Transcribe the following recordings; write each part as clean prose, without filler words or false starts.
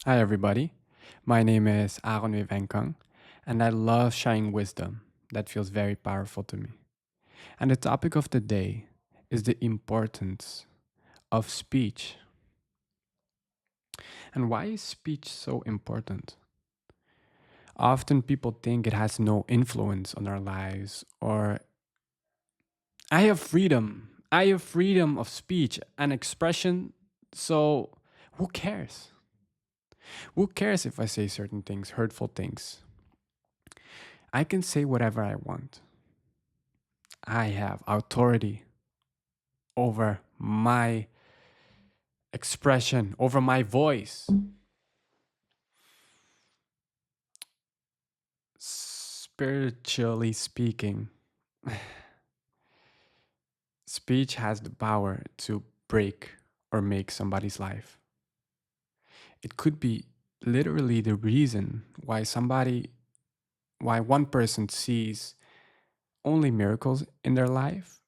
Hi, everybody. My name is Aaron Wevenkang, and I love sharing wisdom that feels very powerful to me. And the topic of the day is the importance of speech. And why is speech so important? Often people think it has no influence on our lives, or I have freedom. I have freedom of speech and expression, so who cares? Who cares if I say certain things, hurtful things? I can say whatever I want. I have authority over my expression, over my voice. Spiritually speaking, speech has the power to break or make somebody's life. It could be literally the reason why one person sees only miracles in their life,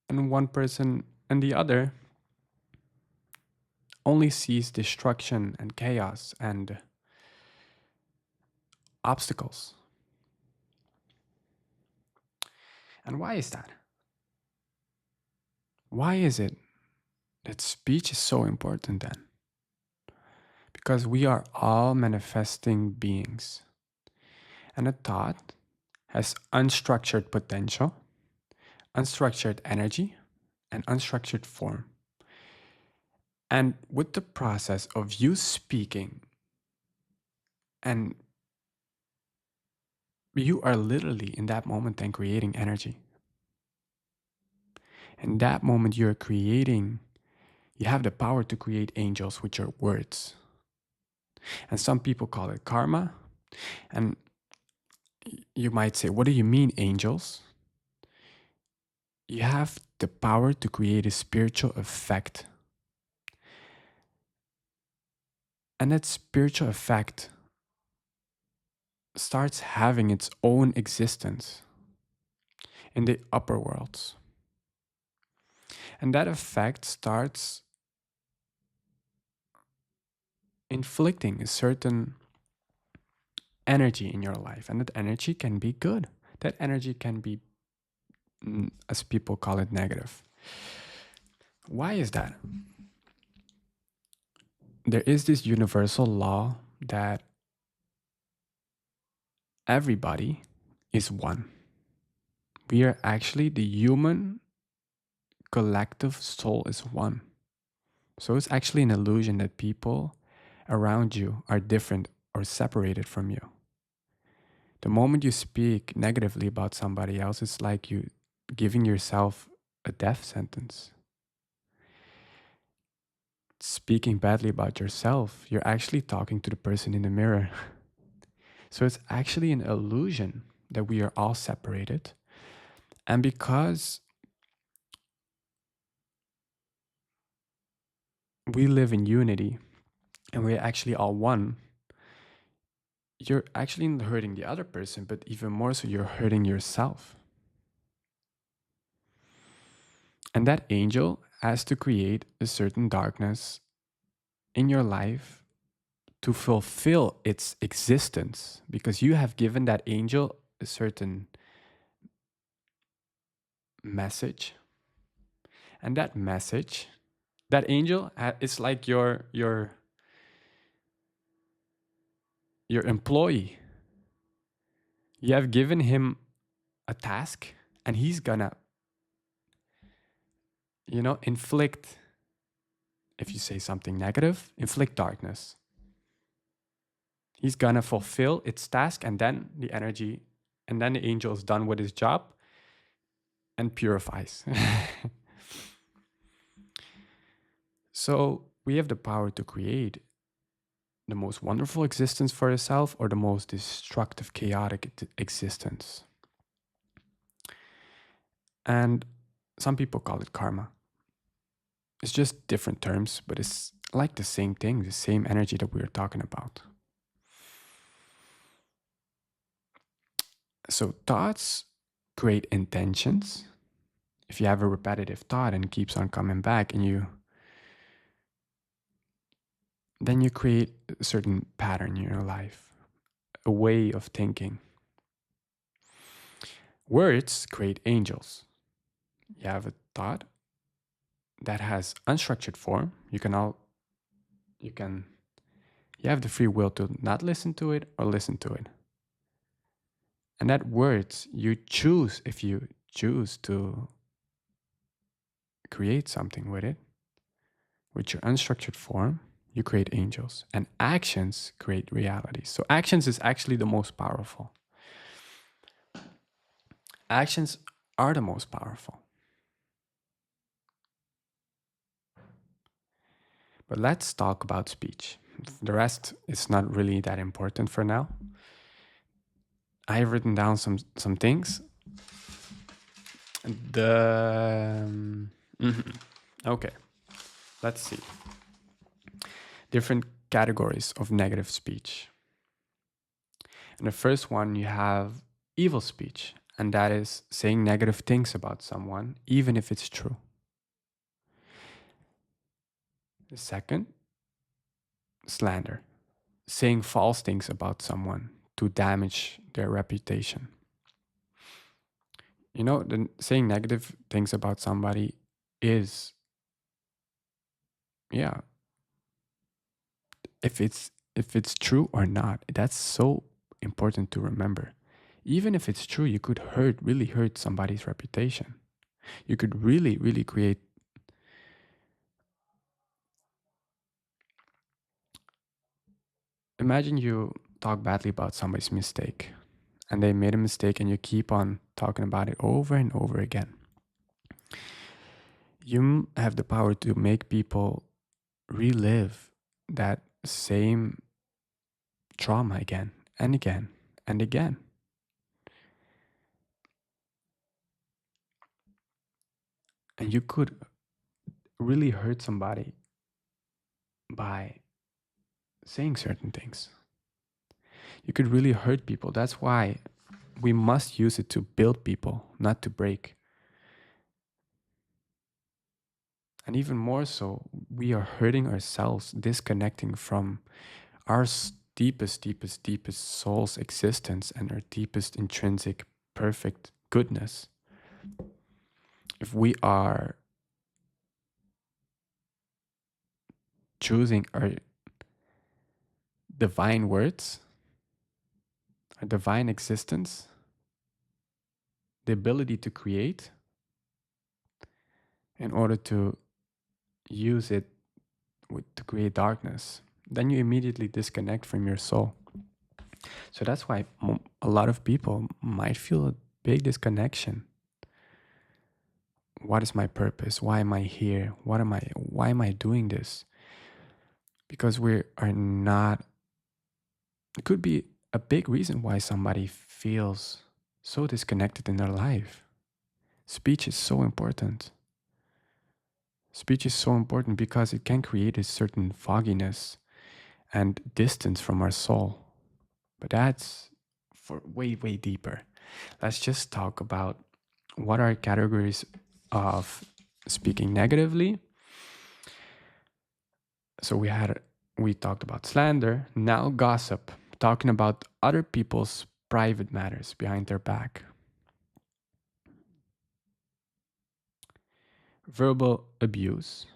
and one person and the other only sees destruction and chaos and obstacles. And why is that? Why is it that speech is so important then? Because we are all manifesting beings, and a thought has unstructured potential, unstructured energy, and unstructured form. And with the process of you speaking, and you are literally in that moment then creating energy. In that moment, you're creating, you have the power to create angels with your words. And some people call it karma. And you might say, what do you mean, angels? You have the power to create a spiritual effect. And that spiritual effect starts having its own existence in the upper worlds. And that effect starts inflicting a certain energy in your life. And that energy can be good. That energy can be, as people call it, negative. Why is that? There is this universal law that everybody is one. We are actually the human collective soul is one. So it's actually an illusion that people around you are different or separated from you. The moment you speak negatively about somebody else, it's like you giving yourself a death sentence. Speaking badly about yourself, you're actually talking to the person in the mirror. So it's actually an illusion that we are all separated. And because we live in unity and we're actually all one, you're actually not hurting the other person, but even more so, you're hurting yourself. And that angel has to create a certain darkness in your life to fulfill its existence because you have given that angel a certain message. And that message, that angel is like your employee. You have given him a task and he's gonna inflict, if you say something negative, inflict darkness. He's gonna fulfill its task, and then the angel is done with his job and purifies. So we have the power to create the most wonderful existence for yourself or the most destructive, chaotic existence. And some people call it karma. It's just different terms, but it's like the same thing, the same energy that we are talking about. So thoughts create intentions. If you have a repetitive thought and it keeps on coming back, and then you create a certain pattern in your life, a way of thinking. Words create angels. You have a thought that has unstructured form. You can you have the free will to not listen to it or listen to it. And that words you choose, if you choose to create something with it, with your unstructured form, you create angels. And actions create reality. So actions is actually the most powerful. Actions are the most powerful. But let's talk about speech. The rest is not really that important for now. I have written down some things. Okay, let's see. Different categories of negative speech. And the first one, you have evil speech, and that is saying negative things about someone, even if it's true. The second, slander, saying false things about someone to damage their reputation. You know, saying negative things about somebody is, yeah, if it's true or not, that's so important to remember. Even if it's true, you could really hurt somebody's reputation. You could really create. Imagine you talk badly about somebody's mistake and they made a mistake and you keep on talking about it over and over again. You have the power to make people relive that same trauma again and again and again. And you could really hurt somebody by saying certain things. You could really hurt people. That's why we must use it to build people, not to break. And even more so, we are hurting ourselves, disconnecting from our deepest soul's existence and our deepest intrinsic perfect goodness. If we are choosing our divine words, our divine existence, the ability to create, in order to use it to create darkness, then you immediately disconnect from your soul. So that's why a lot of people might feel a big disconnection. What is my purpose? Why am I here? Why am I doing this? Because we are not, it could be a big reason why somebody feels so disconnected in their life. Speech is so important. Speech is so important because it can create a certain fogginess and distance from our soul. But that's for way deeper. Let's just talk about what are categories of speaking negatively. So we talked about slander, now gossip, talking about other people's private matters behind their back. Verbal abuse,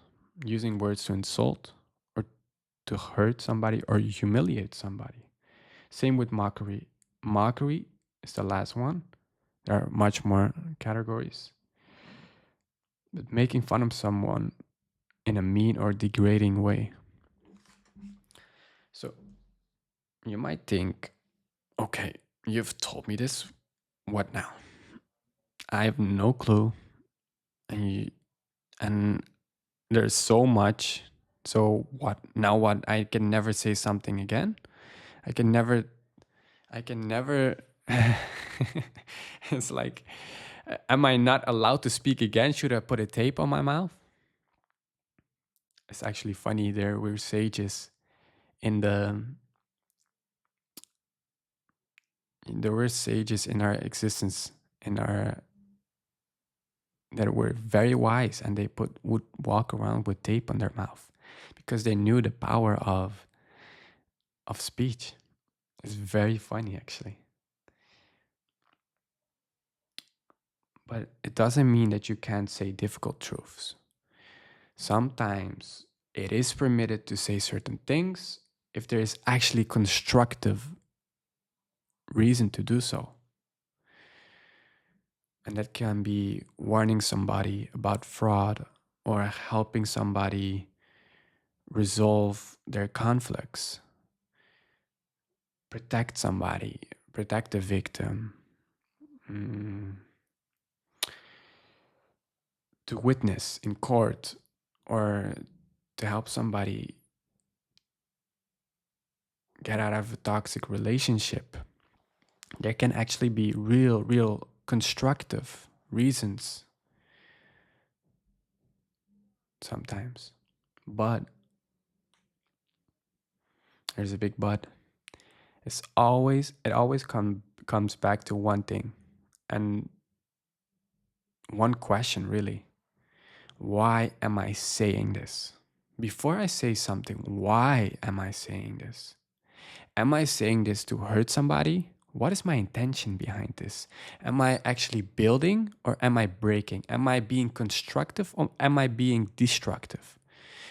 using words to insult or to hurt somebody or humiliate somebody. Same with mockery. Mockery is the last one. There are much more categories. But making fun of someone in a mean or degrading way. So you might think, okay, you've told me this. What now? I have no clue. And there's so much. So what? Now what? I can never say something again. I can never. It's like, am I not allowed to speak again? Should I put a tape on my mouth? It's actually funny. There were sages in the. There were sages in our existence, in our that were very wise, and they would walk around with tape on their mouth because they knew the power of of speech. It's very funny, actually. But it doesn't mean that you can't say difficult truths. Sometimes it is permitted to say certain things if there is actually constructive reason to do so. And that can be warning somebody about fraud or helping somebody resolve their conflicts, protect somebody, protect the victim, mm, to witness in court, or to help somebody get out of a toxic relationship. There can actually be real constructive reasons sometimes. But there's a big but. It always comes back to one thing and one question, really. Why am I saying this? Before I say something, why am I saying this? Am I saying this to hurt somebody? What is my intention behind this? Am I actually building or am I breaking? Am I being constructive or am I being destructive?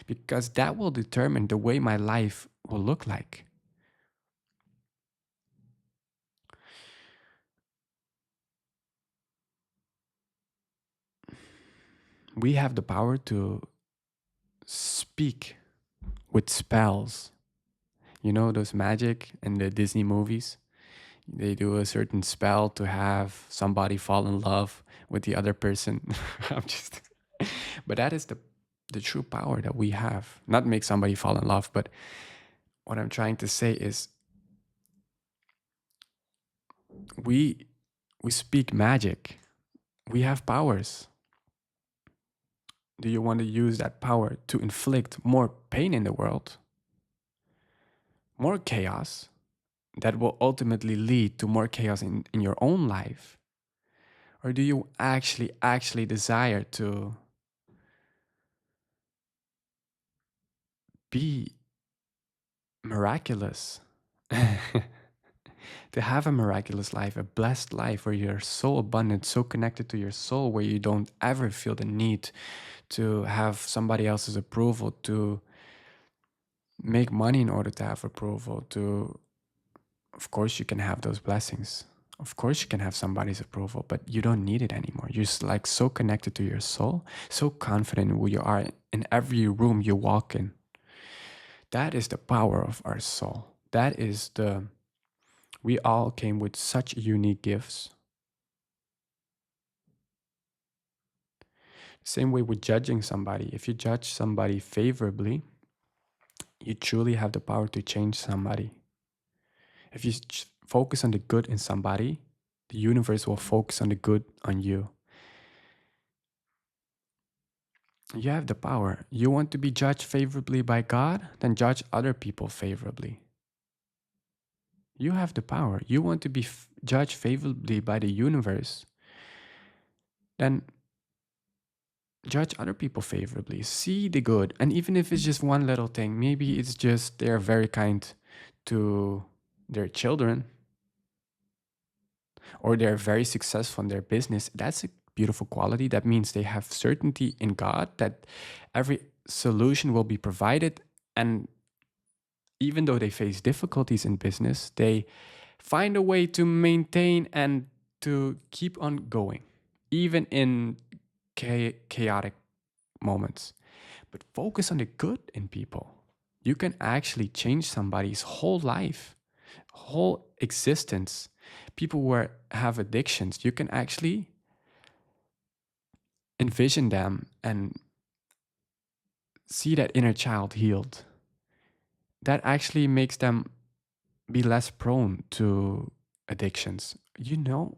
Because that will determine the way my life will look like. We have the power to speak with spells. You know those magic in the Disney movies? They do a certain spell to have somebody fall in love with the other person. I'm just but that is the true power that we have. Not make somebody fall in love, but what I'm trying to say is we we speak magic. We have powers. Do you want to use that power to inflict more pain in the world? More chaos that will ultimately lead to more chaos in your own life? Or do you actually desire to be miraculous? To have a miraculous life, a blessed life where you're so abundant, so connected to your soul, where you don't ever feel the need to have somebody else's approval, to make money in order to have approval, to, of course, you can have those blessings. Of course, you can have somebody's approval, but you don't need it anymore. You're just like so connected to your soul, so confident in who you are in every room you walk in. That is the power of our soul. That is we all came with such unique gifts. Same way with judging somebody. If you judge somebody favorably, you truly have the power to change somebody. If you focus on the good in somebody, the universe will focus on the good on you. You have the power. You want to be judged favorably by God? Then judge other people favorably. You have the power. You want to be judged favorably by the universe? Then judge other people favorably. See the good. And even if it's just one little thing, maybe it's just they're very kind to their children or they're very successful in their business. That's a beautiful quality. That means they have certainty in God that every solution will be provided. And even though they face difficulties in business, they find a way to maintain and to keep on going, even in chaotic moments. But focus on the good in people. You can actually change somebody's whole life, whole existence. People who have addictions, you can actually envision them and see that inner child healed. That actually makes them be less prone to addictions. You know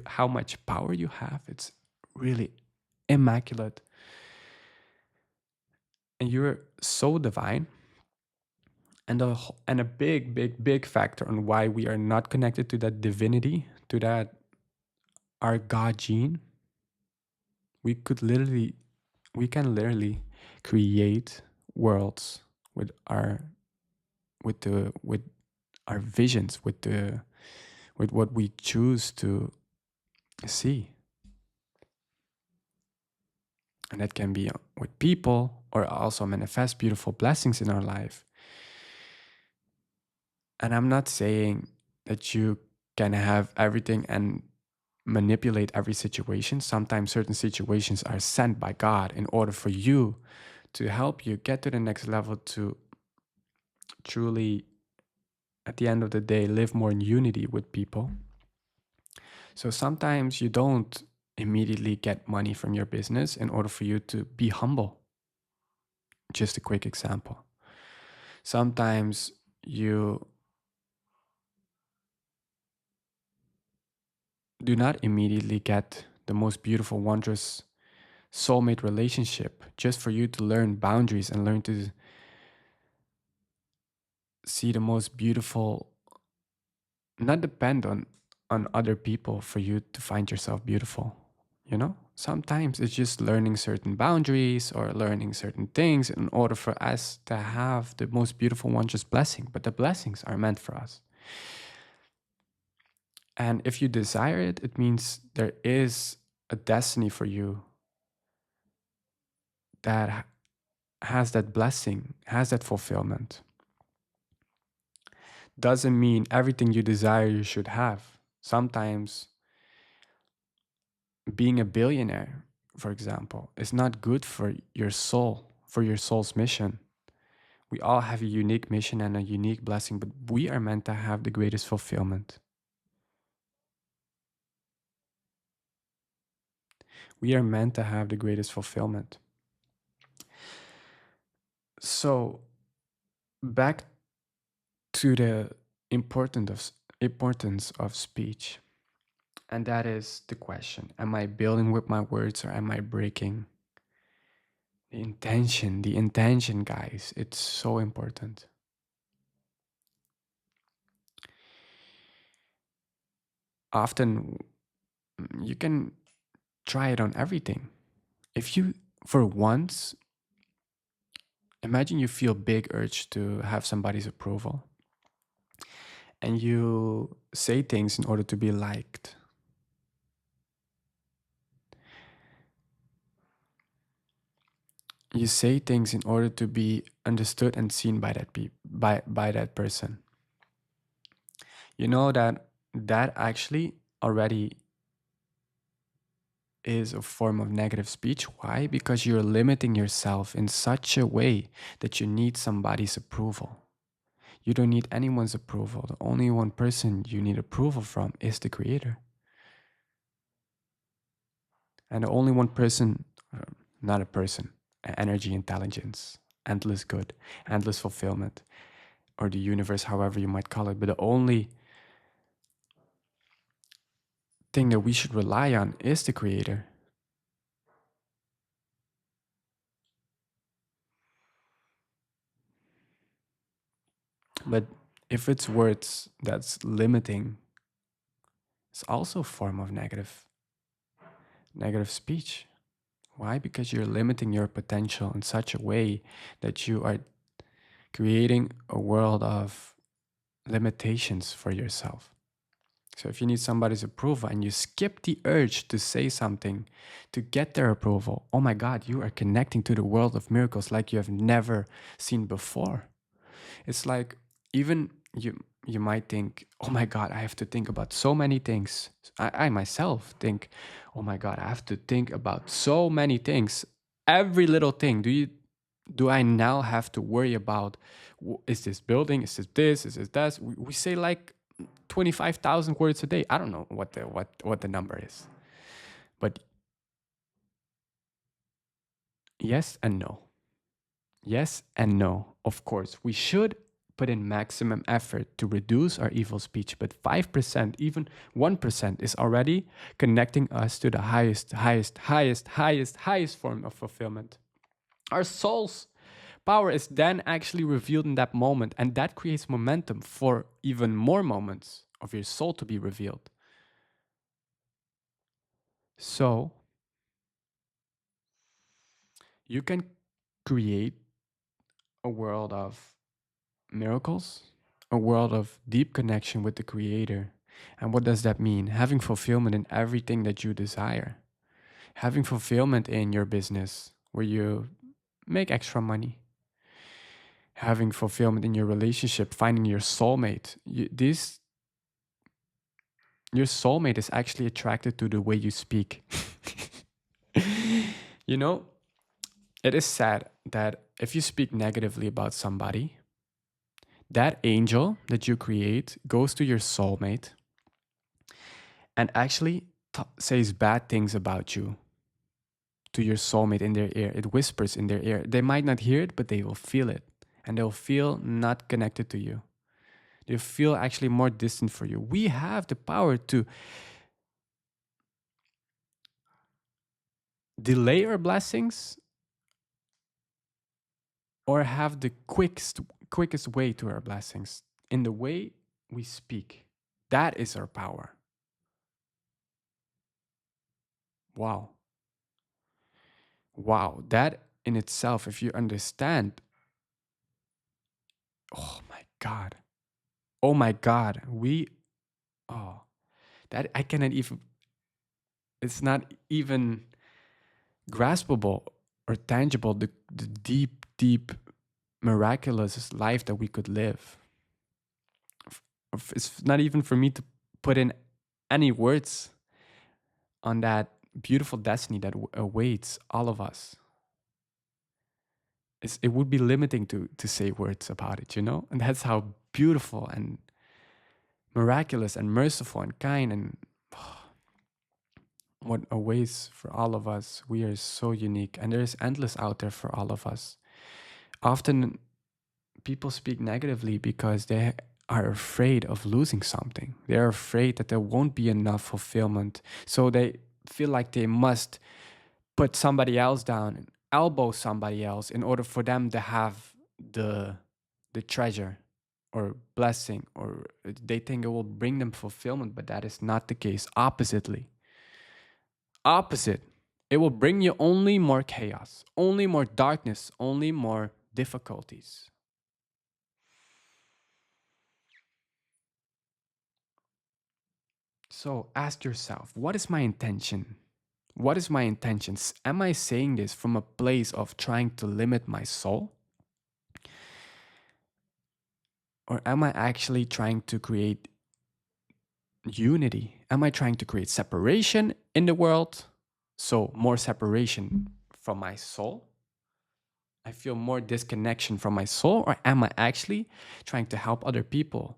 how much power you have. It's really immaculate. And you're so divine. And a big factor on why we are not connected to that divinity, to that our God gene, we could literally we can literally create worlds with our with our visions, with what we choose to see. And that can be with people or also manifest beautiful blessings in our life. And I'm not saying that you can have everything and manipulate every situation. Sometimes certain situations are sent by God in order for you to help you get to the next level, to truly, at the end of the day, live more in unity with people. So sometimes you don't immediately get money from your business in order for you to be humble. Just a quick example. Sometimes you do not immediately get the most beautiful, wondrous soulmate relationship just for you to learn boundaries and learn to see the most beautiful, not depend on other people for you to find yourself beautiful. You know, sometimes it's just learning certain boundaries or learning certain things in order for us to have the most beautiful wondrous blessing. But the blessings are meant for us. And if you desire it, it means there is a destiny for you that has that blessing, has that fulfillment. Doesn't mean everything you desire you should have. Sometimes being a billionaire, for example, is not good for your soul, for your soul's mission. We all have a unique mission and a unique blessing, but we are meant to have the greatest fulfillment. We are meant to have the greatest fulfillment. So, back to the importance of speech. And that is the question. Am I building with my words or am I breaking? The intention, guys, it's so important. Often you can try it on everything. If you, for once, imagine you feel big urge to have somebody's approval and you say things in order to be liked. You say things in order to be understood and seen by by that person. You know that actually already is a form of negative speech. Why? Because you're limiting yourself in such a way that you need somebody's approval. You don't need anyone's approval. The only one person you need approval from is the creator. And the only one person, not a person, energy, intelligence, endless good, endless fulfillment, or the universe, however you might call it. But the only thing that we should rely on is the creator. But if it's words that's limiting, it's also a form of negative speech. Why? Because you're limiting your potential in such a way that you are creating a world of limitations for yourself. So if you need somebody's approval and you skip the urge to say something to get their approval, oh my God, you are connecting to the world of miracles like you have never seen before. It's like even you might think, oh my God, I have to think about so many things. I myself think, oh my God, I have to think about so many things. Every little thing. Do I now have to worry about, is this building? Is this? Is this that? We say like 25,000 words a day. I don't know what the number is. But yes and no. Yes and no. Of course, we should put in maximum effort to reduce our evil speech, but 5%, even 1% is already connecting us to the highest form of fulfillment. Our soul's power is then actually revealed in that moment, and that creates momentum for even more moments of your soul to be revealed. So, you can create a world of miracles, a world of deep connection with the Creator. And what does that mean? Having fulfillment in everything that you desire, having fulfillment in your business where you make extra money, having fulfillment in your relationship, finding your soulmate. Your soulmate is actually attracted to the way you speak. You know, it is sad that if you speak negatively about somebody, that angel that you create goes to your soulmate and actually says bad things about you to your soulmate in their ear. It whispers in their ear. They might not hear it, but they will feel it. And they'll feel not connected to you. They feel actually more distant for you. We have the power to delay our blessings or have the quickest way to our blessings in the way we speak. That is our power. Wow. Wow. That in itself, if you understand, oh my God. Oh my God. Oh, that I cannot even, it's not even graspable or tangible, the deep, deep, miraculous life that we could live. It's not even for me to put in any words on that beautiful destiny that awaits all of us. It would be limiting to say words about it, you know? And that's how beautiful and miraculous and merciful and kind and what awaits for all of us. We are so unique and there is endless out there for all of us. Often people speak negatively because they are afraid of losing something. They're afraid that there won't be enough fulfillment. So they feel like they must put somebody else down and elbow somebody else in order for them to have the treasure or blessing, or they think it will bring them fulfillment, but that is not the case. Opposite, it will bring you only more chaos, only more darkness, only more difficulties. So ask yourself, what is my intention? What is my intentions? Am I saying this from a place of trying to limit my soul? Or am I actually trying to create unity? Am I trying to create separation in the world? So, more separation from my soul? I feel more disconnection from my soul? Or am I actually trying to help other people,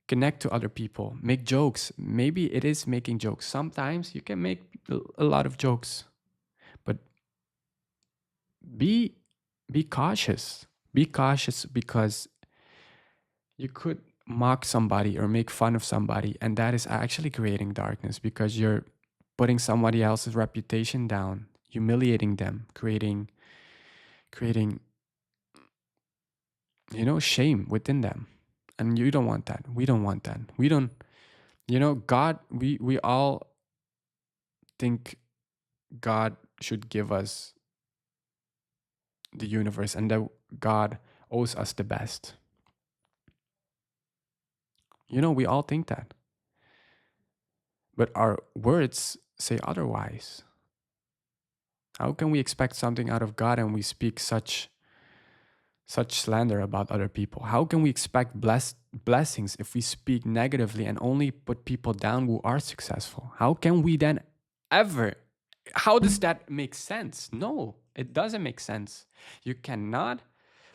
connect to other people, make jokes? Maybe it is making jokes. Sometimes you can make a lot of jokes, but be be cautious. Be cautious because you could mock somebody or make fun of somebody, and that is actually creating darkness because you're putting somebody else's reputation down, humiliating them, creating shame within them. And you don't want that. We don't want that. We don't, God, we all think God should give us the universe and that God owes us the best. We all think that. But our words say otherwise. How can we expect something out of God and we speak such slander about other people? How can we expect blessings if we speak negatively and only put people down who are successful? How can we then ever? How does that make sense? No, it doesn't make sense. You cannot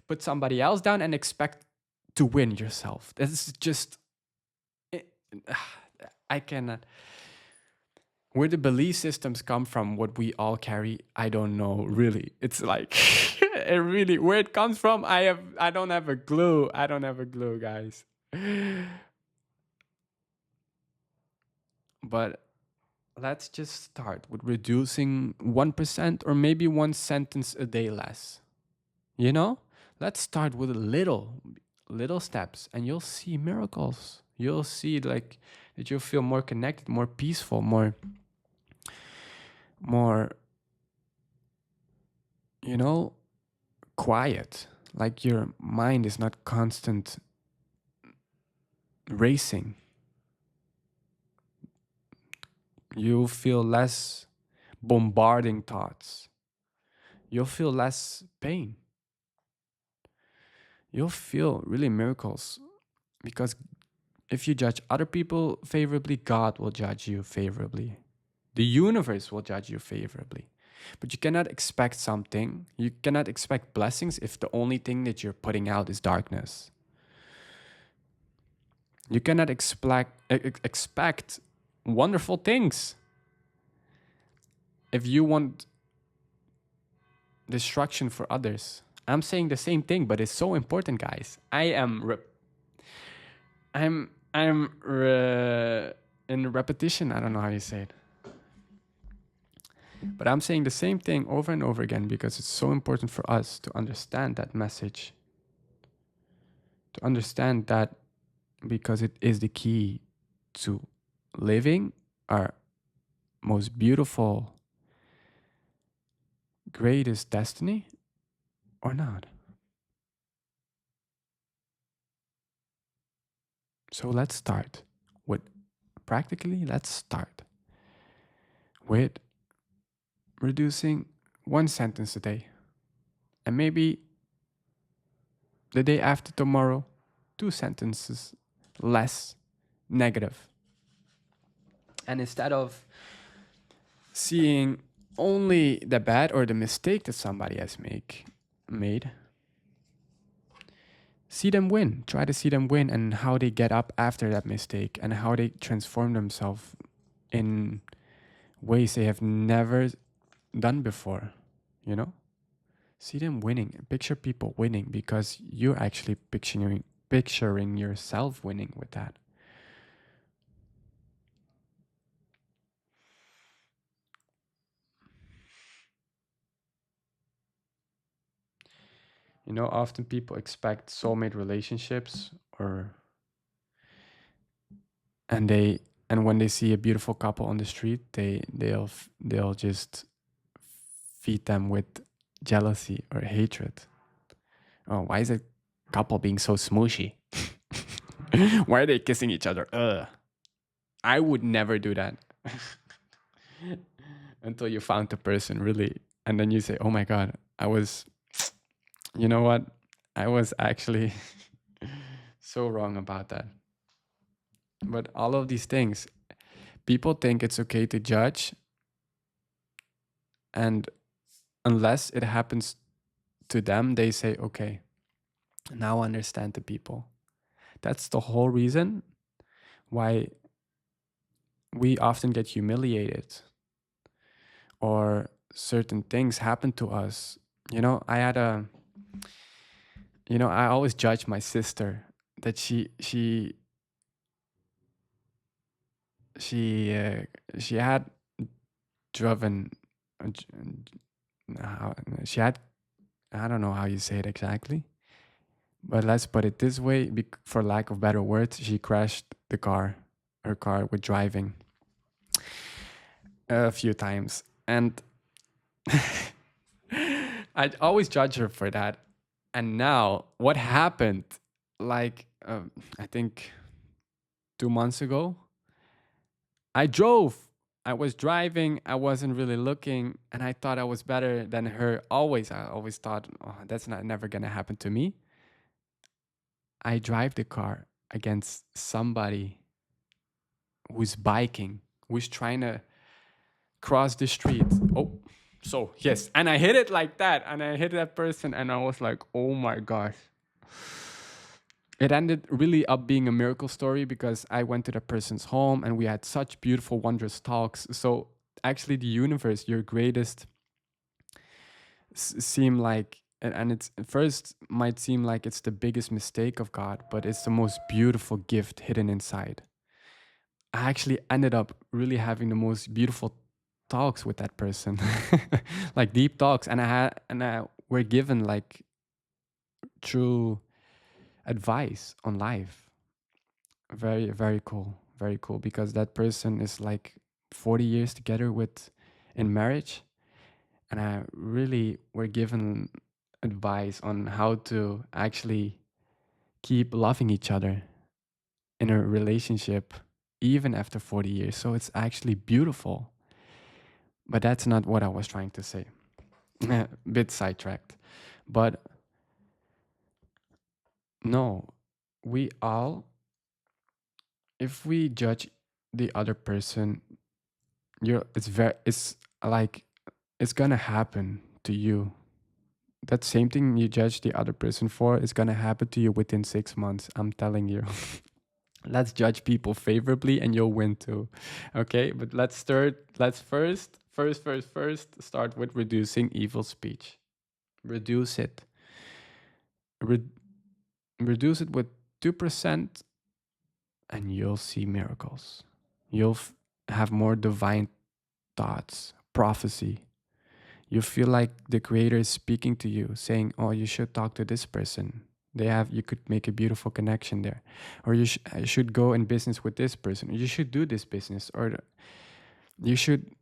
put somebody else down and expect to win yourself. That's just I cannot. Where the belief systems come from, what we all carry, I don't know really. It's like it really where it comes from, I don't have a clue. I don't have a clue, guys. But let's just start with reducing 1% or maybe one sentence a day less. You know? Let's start with little steps and you'll see miracles. You'll see like that you'll feel more connected, more peaceful, more you know quiet, like your mind is not constant racing. You'll feel less bombarding thoughts. You'll feel less pain. You'll feel really miracles because if you judge other people favorably, God will judge you favorably. The universe will judge you favorably. But you cannot expect something, you cannot expect blessings if the only thing that you're putting out is darkness. You cannot expect wonderful things if you want destruction for others. I'm saying the same thing, but it's so important, guys. I'm in repetition. I don't know how you say it. But I'm saying the same thing over and over again because it's so important for us to understand that message. To understand that because it is the key to living our most beautiful, greatest destiny or not. So let's start with let's start with reducing one sentence a day. And maybe the day after tomorrow, 2 sentences less negative. And instead of seeing only the bad or the mistake that somebody has made, see them win. Try to see them win and how they get up after that mistake and how they transform themselves in ways they have never done before, you know? See them winning. Picture people winning because you're actually picturing yourself winning with that. You know, often people expect soulmate relationships and when they see a beautiful couple on the street, they'll just feed them with jealousy or hatred. Oh, why is a couple being so smooshy? Why are they kissing each other? Ugh. I would never do that. Until you found the person really. And then you say, oh my God, you know what? I was actually so wrong about that. But all of these things, people think it's okay to judge. And unless it happens to them, they say, okay, now I understand the people. That's the whole reason why we often get humiliated or certain things happen to us. You know, I always judge my sister that she uh, she had driven, how, she had, I don't know how you say it exactly, but let's put it this way, for lack of better words, she crashed her car with driving a few times. And I always judge her for that. And now, what happened? Like, I think 2 months ago, I drove. I was driving. I wasn't really looking, and I thought I was better than her. I always thought, oh, that's not never gonna happen to me. I drive the car against somebody who's biking, who's trying to cross the street. Oh, so yes, and I hit it like that, and I hit that person, and I was like, oh my gosh. It ended really up being a miracle story because I went to the person's home and we had such beautiful, wondrous talks. So actually, the universe, your greatest, seem like, and it's at first might seem like it's the biggest mistake of God, but it's the most beautiful gift hidden inside. I actually ended up really having the most beautiful talks with that person, like deep talks, and we're given like true advice on life. Very, very cool. Very cool because that person is like 40 years together with in marriage. And I really were given advice on how to actually keep loving each other in a relationship even after 40 years. So it's actually beautiful. But that's not what I was trying to say. Bit sidetracked. But no, we all, if we judge the other person, it's like it's gonna happen to you. That same thing you judge the other person for is gonna happen to you within 6 months. I'm telling you. Let's judge people favorably and you'll win too. Okay, but let's first start with reducing evil speech. Reduce it. Re- Reduce it with 2% and you'll see miracles. You'll have more divine thoughts, prophecy. You feel like the creator is speaking to you, saying, "Oh, you should talk to this person. You could make a beautiful connection there, or you should go in business with this person. Or you should do this business, or you should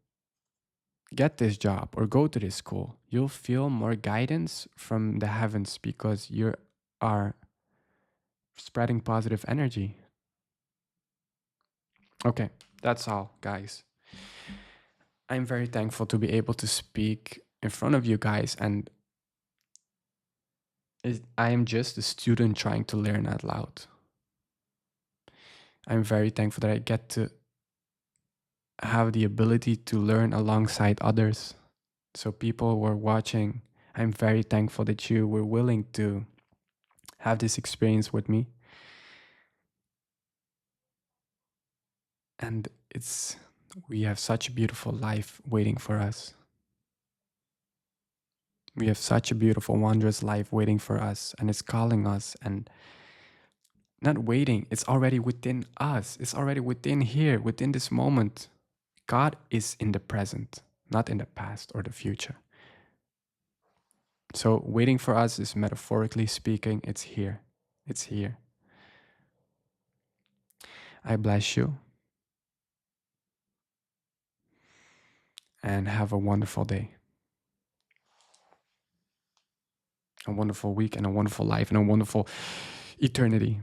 get this job or go to this school." You'll feel more guidance from the heavens because you are spreading positive energy. Okay, that's all, guys. I'm very thankful to be able to speak in front of you guys, and I am just a student trying to learn out loud. I'm very thankful that I get to have the ability to learn alongside others. So, people who are watching, I'm very thankful that you were willing to have this experience with me. And we have such a beautiful life waiting for us. We have such a beautiful, wondrous life waiting for us, and it's calling us, and not waiting, it's already within us. It's already within here, within this moment. God is in the present, not in the past or the future. So waiting for us is, metaphorically speaking, it's here. It's here. I bless you and have a wonderful day, a wonderful week, and a wonderful life, and a wonderful eternity.